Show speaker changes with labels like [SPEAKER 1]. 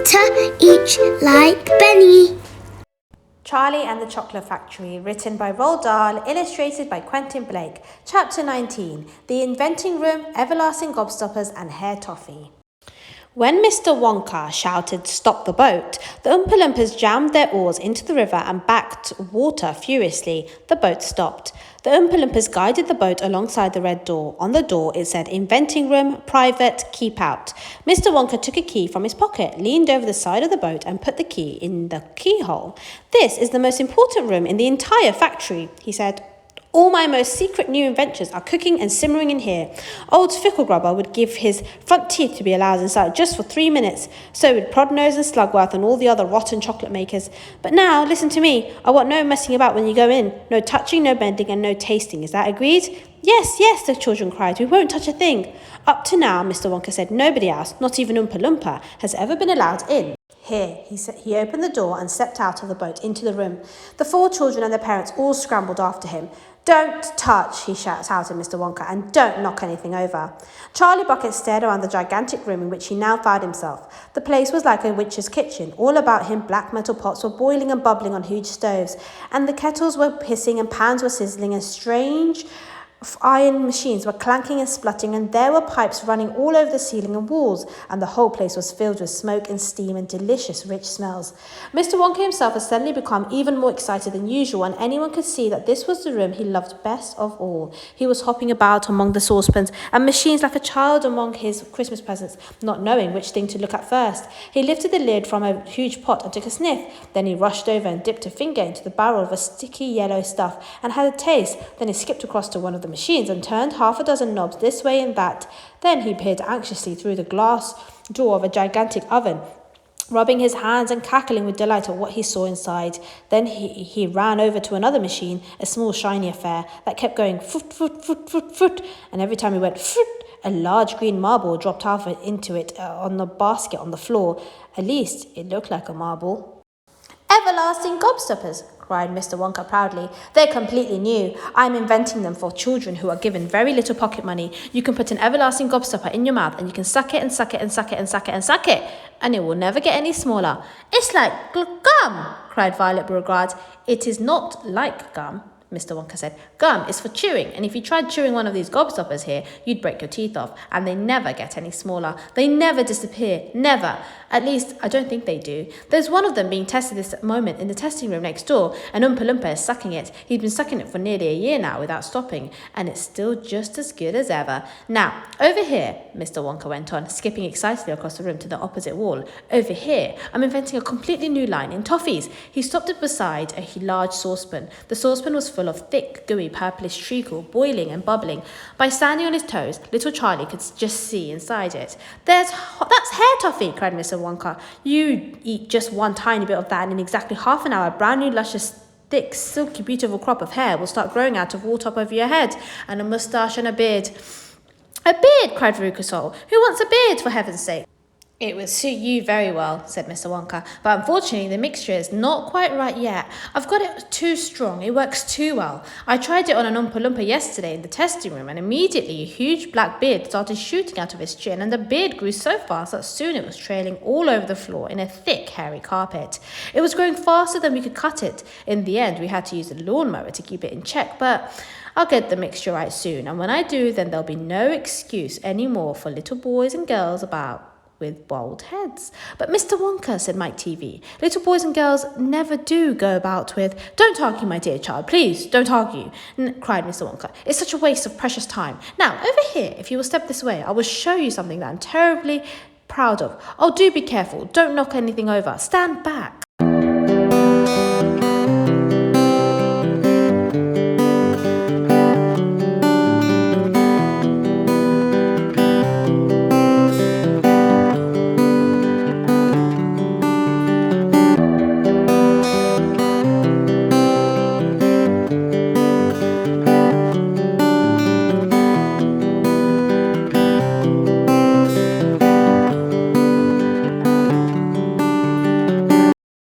[SPEAKER 1] quarter each like Benny.
[SPEAKER 2] Charlie and the Chocolate Factory, written by Roald Dahl, illustrated by Quentin Blake. Chapter 19, The Inventing Room, Everlasting Gobstoppers and Hair Toffee. When Mr. Wonka shouted, "Stop the boat," the Oompa Loompas jammed their oars into the river and backed water furiously. The boat stopped. The Oompa Loompas guided the boat alongside the red door. On the door, it said, "Inventing Room, Private, Keep Out." Mr. Wonka took a key from his pocket, leaned over the side of the boat and put the key in the keyhole. "This is the most important room in the entire factory," he said. "All my most secret new inventions are cooking and simmering in here. Old Ficklegrubber would give his front teeth to be allowed inside just for 3 minutes. So would Prodnose and Slugworth and all the other rotten chocolate makers. But now, listen to me. I want no messing about when you go in. No touching, no bending, and no tasting. Is that agreed?" "Yes, yes," the children cried. "We won't touch a thing." "Up to now," Mr. Wonka said, "nobody else, not even Oompa Loompa, has ever been allowed in. Here," he said. He opened the door and stepped out of the boat into the room. The 4 children and their parents all scrambled after him. "Don't touch," he shouted out at Mr. Wonka, "and don't knock anything over." Charlie Bucket stared around the gigantic room in which he now found himself. The place was like a witch's kitchen. All about him, black metal pots were boiling and bubbling on huge stoves, and the kettles were hissing and pans were sizzling, and strange iron machines were clanking and spluttering, and there were pipes running all over the ceiling and walls, and the whole place was filled with smoke and steam and delicious rich smells. Mr. Wonka himself had suddenly become even more excited than usual, and anyone could see that this was the room he loved best of all. He was hopping about among the saucepans and machines like a child among his Christmas presents, not knowing which thing to look at first. He lifted the lid from a huge pot and took a sniff. Then he rushed over and dipped a finger into the barrel of a sticky yellow stuff and had a taste. Then he skipped across to one of the machines and turned half a dozen knobs this way and that. Then he peered anxiously through the glass door of a gigantic oven, rubbing his hands and cackling with delight at what he saw inside. Then he ran over to another machine, a small shiny affair that kept going foot, foot, foot, foot, foot, and every time he went foot, a large green marble dropped off into it on the basket on the floor. At least it looked like a marble. "Everlasting Gobstoppers," cried Mr. Wonka proudly. "They're completely new. I'm inventing them for children who are given very little pocket money. You can put an everlasting gobstopper in your mouth and you can suck it and suck it and suck it and suck it and suck it, and it will never get any smaller." "It's like gum," cried Violet Beauregard. "It is not like gum," Mr. Wonka said. "Gum is for chewing, and if you tried chewing one of these gobstoppers here, you'd break your teeth off, and they never get any smaller. They never disappear, never. At least, I don't think they do. There's one of them being tested this moment in the testing room next door, and Oompa Loompa is sucking it. He's been sucking it for nearly a year now without stopping, and it's still just as good as ever. Now, over here," Mr. Wonka went on, skipping excitedly across the room to the opposite wall. "Over here, I'm inventing a completely new line in toffees." He stopped it beside a large saucepan. The saucepan was full of thick, gooey, purplish treacle, boiling and bubbling. By standing on his toes, little Charlie could just see inside it. That's hair toffee," cried Mr. Wonka. "You eat just one tiny bit of that, and in exactly half an hour, a brand new, luscious, thick, silky, beautiful crop of hair will start growing out of all top over your head, and a moustache and a beard." "A beard!" cried Veruca Sole. "Who wants a beard, for heaven's sake?" "It would suit you very well," said Mr. Wonka, "but unfortunately the mixture is not quite right yet. I've got it too strong. It works too well. I tried it on an Oompa Loompa yesterday in the testing room, and immediately a huge black beard started shooting out of his chin, and the beard grew so fast that soon it was trailing all over the floor in a thick, hairy carpet. It was growing faster than we could cut it. In the end, we had to use a lawnmower to keep it in check, but I'll get the mixture right soon, and when I do, then there'll be no excuse anymore for little boys and girls about with bald heads." "But Mr. Wonka," said Mike TV, "little boys and girls never do go about with—" "Don't argue, my dear child, please, don't argue," cried Mr. Wonka. "It's such a waste of precious time. Now, over here, if you will step this way, I will show you something that I'm terribly proud of. Oh, do be careful, don't knock anything over. Stand back."